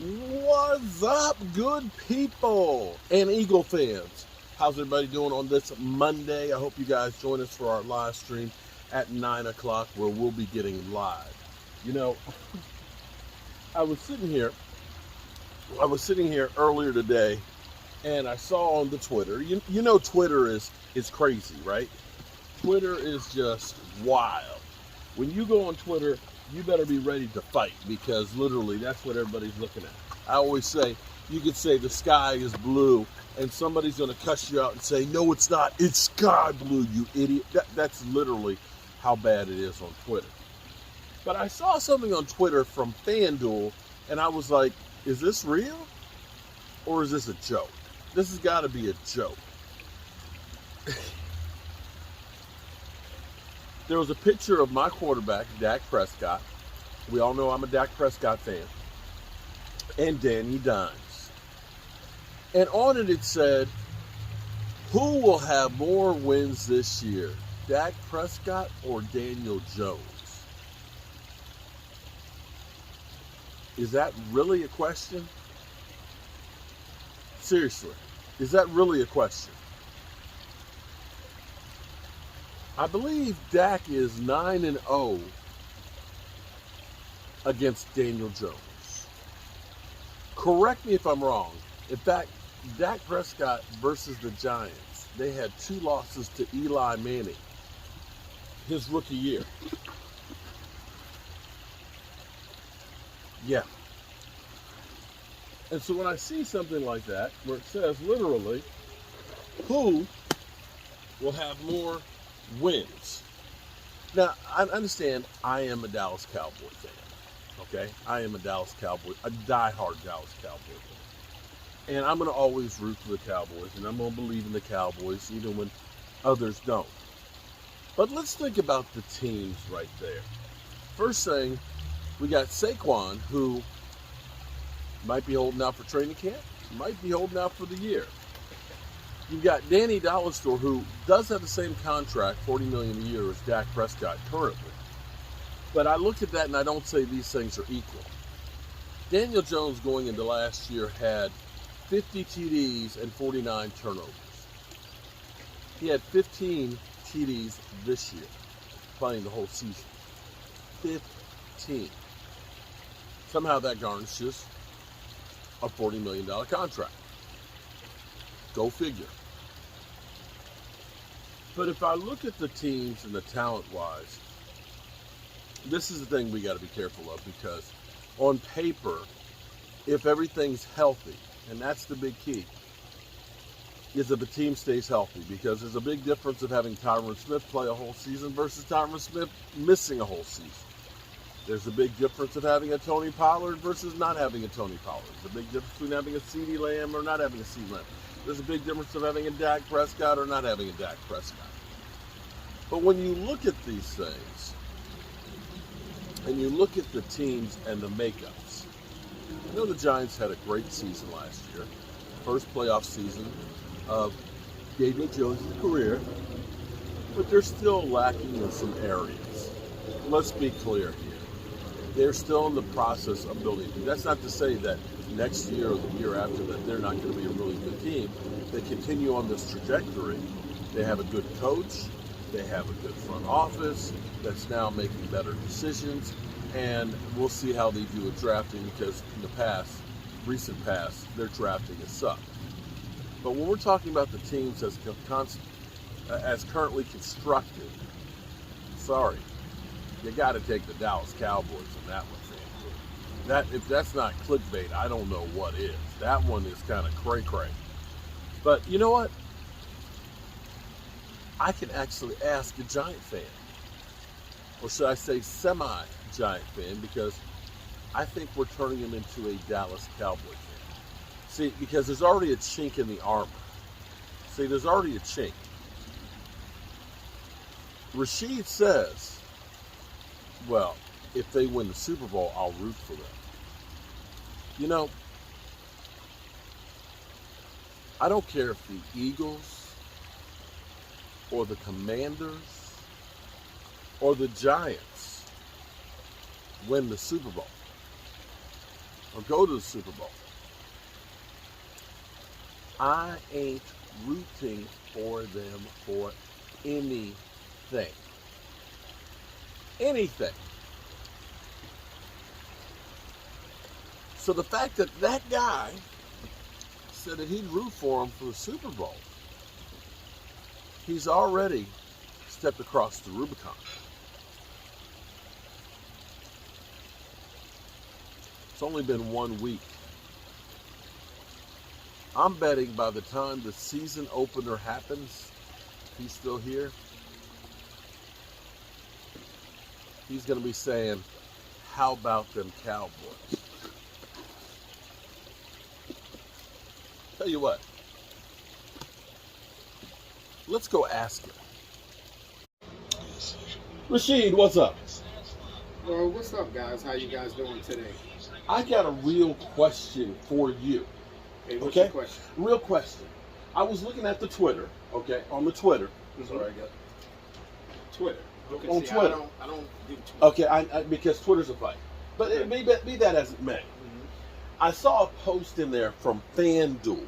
What's up, good people and Eagle fans? How's everybody doing on this Monday? I hope you guys join us for our live stream at 9 o'clock where we'll be getting live. You know, I was sitting here earlier today and I saw on the Twitter, you know Twitter is crazy, right? Twitter is just wild. When you go on Twitter, you better be ready to fight because literally that's what everybody's looking at. I always say, you could say the sky is blue and somebody's going to cuss you out and say, no, it's not. It's sky blue, you idiot. That's literally how bad it is on Twitter. But I saw something on Twitter from FanDuel and I was like, is this real or is this a joke? This has got to be a joke. There was a picture of my quarterback, Dak Prescott. We all know I'm a Dak Prescott fan. And Danny Dimes. And on it said, who will have more wins this year, Dak Prescott or Daniel Jones? Is that really a question? Seriously, is that really a question? I believe Dak is 9-0 against Daniel Jones. Correct me if I'm wrong. In fact, Dak Prescott versus the Giants, they had 2 losses to Eli Manning his rookie year. Yeah. And so when I see something like that, where it says literally, who will have more wins? Now, I understand I am a Dallas Cowboy fan. Okay? I am a diehard Dallas Cowboy fan. And I'm going to always root for the Cowboys, and I'm going to believe in the Cowboys even when others don't. But let's think about the teams right there. First thing, we got Saquon, who might be holding out for training camp, might be holding out for the year. You've got Danny Dollar-Store, who does have the same contract, $40 million a year, as Dak Prescott currently. But I look at that and I don't say these things are equal. Daniel Jones going into last year had 50 TDs and 49 turnovers. He had 15 TDs this year, playing the whole season. 15. Somehow that garnishes a $40 million contract. Go figure. But if I look at the teams and the talent-wise, this is the thing we got to be careful of because on paper, if everything's healthy, and that's the big key, is if the team stays healthy because there's a big difference of having Tyron Smith play a whole season versus Tyron Smith missing a whole season. There's a big difference of having a Tony Pollard versus not having a Tony Pollard. There's a big difference between having a CeeDee Lamb or not having a CeeDee Lamb. There's a big difference of having a Dak Prescott or not having a Dak Prescott. But when you look at these things, and you look at the teams and the makeups, I know the Giants had a great season last year. First playoff season of Daniel Jones' career, but they're still lacking in some areas. Let's be clear here. They're still in the process of building. That's not to say that next year or the year after that they're not going to be a really good team. They continue on this trajectory. They have a good coach. They have a good front office that's now making better decisions. And we'll see how they do with drafting because in the recent past, their drafting has sucked. But when we're talking about the teams as currently constructed, sorry, you got to take the Dallas Cowboys on that one, fan. If that's not clickbait, I don't know what is. That one is kind of cray-cray. But you know what? I can actually ask a Giant fan, or should I say semi-Giant fan, because I think we're turning him into a Dallas Cowboy fan. See, because there's already a chink in the armor. See, there's already a chink. Rashid says, well, if they win the Super Bowl, I'll root for them. You know, I don't care if the Eagles or the Commanders or the Giants win the Super Bowl. or go to the Super Bowl. I ain't rooting for them for anything. Anything. So the fact that that guy said that he'd root for him for the Super Bowl, he's already stepped across the Rubicon. It's only been 1 week. I'm betting by the time the season opener happens, he's still here, he's going to be saying, how about them Cowboys? Tell you what, let's go ask him. Rashid, what's up? Well, what's up, guys? How you guys doing today? I got a real question for you. Hey, what's Okay? your question? Real question. I was looking at the Twitter, okay, on the Twitter. This is where I got Twitter. Okay, on see, Twitter. I don't do Twitter. Okay, I because Twitter's a fight. But Okay. be that as it may. I saw a post in there from FanDuel.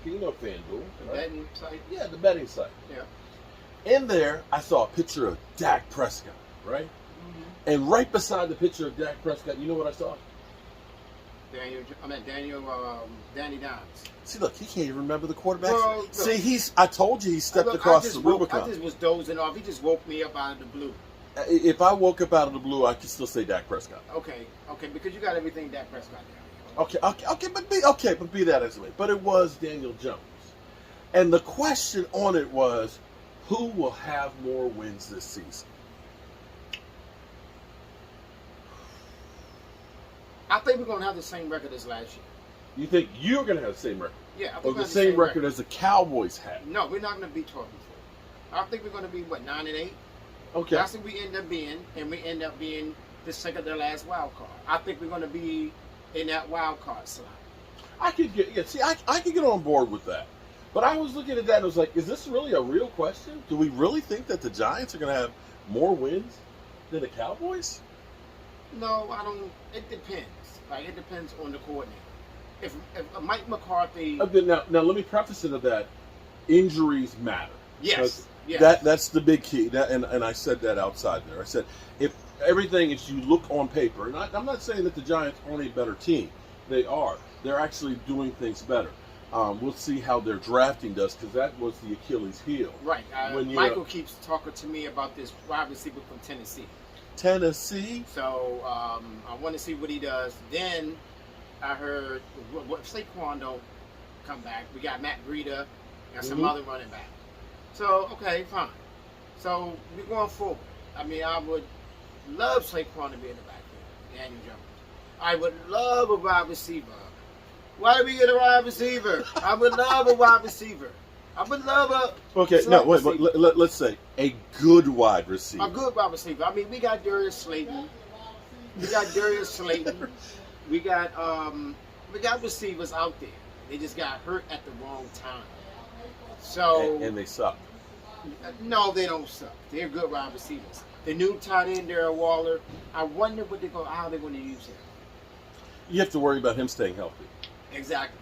Okay, you know FanDuel, The right? betting site? Yeah, the betting site. Yeah. In there, I saw a picture of Dak Prescott, right? And right beside the picture of Dak Prescott, you know what I saw? Danny Dimes. See, look, he can't even remember the quarterback. Well, look. See, I told you he stepped Look, across I the Rubicon. just was dozing off. He just woke me up out of the blue. If I woke up out of the blue, I could still say Dak Prescott. Okay, because you got everything Dak Prescott down. But be that as it may. But it was Daniel Jones. And the question on it was, who will have more wins this season? I think we're going to have the same record as last year. You think you're going to have the same record? Yeah, I think Or we're the gonna have same record as the Cowboys had? No, we're not going to be 12-4. I think we're going to be, 9-8? Okay. That's what we end up being, and we end up being the second to last wild card. I think we're going to be in that wild card slot. I could get on board with that. But I was looking at that and I was like, is this really a real question? Do we really think that the Giants are going to have more wins than the Cowboys? No, I don't. It depends. It depends on the coordinator. If Mike McCarthy, Okay, now let me preface it of that. Injuries matter. yes, yes. That's the big key. And I said that outside there. I said, if everything is you look on paper, and I'm not saying that the Giants aren't a better team. They are. They're actually doing things better. We'll see how their drafting does, because that was the Achilles heel. Right. Michael keeps talking to me about this wide receiver from Tennessee. Tennessee? So I want to see what he does. Then I heard what Saquon don't come back. We got Matt Breida and some other running back. So, okay, fine. So we're going forward. I mean, I would love Saquon to be in the backfield, Daniel Jones. I would love a wide receiver. Why do we get a wide receiver? I would love a wide receiver. I would love a Okay, no, wait, let's say a good wide receiver. A good wide receiver. I mean, we got Darius Slayton. We got receivers out there. They just got hurt at the wrong time. So and they suck. No, they don't suck. They're good wide receivers. The new tight end, Darren Waller. I wonder how they're going to use him. You have to worry about him staying healthy. Exactly.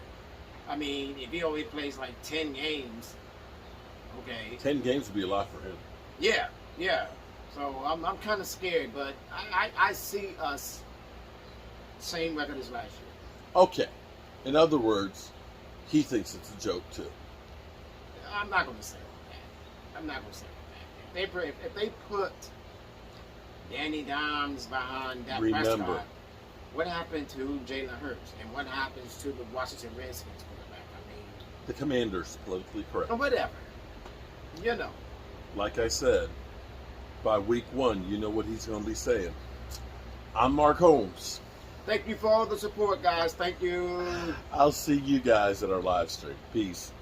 I mean, if he only plays like 10 games, okay. 10 games would be a lot for him. Yeah. So I'm kind of scared, but I see us same record as last year. Okay. In other words, he thinks it's a joke too. I'm not going to say that. If they put Danny Dimes behind that Prescott, what happened to Jalen Hurts? And what happens to the Washington Redskins quarterback? I mean, the Commanders, politically correct. Or whatever. You know. Like I said, by week 1, you know what he's going to be saying. I'm Mark Holmes. Thank you for all the support, guys. Thank you. I'll see you guys at our live stream. Peace.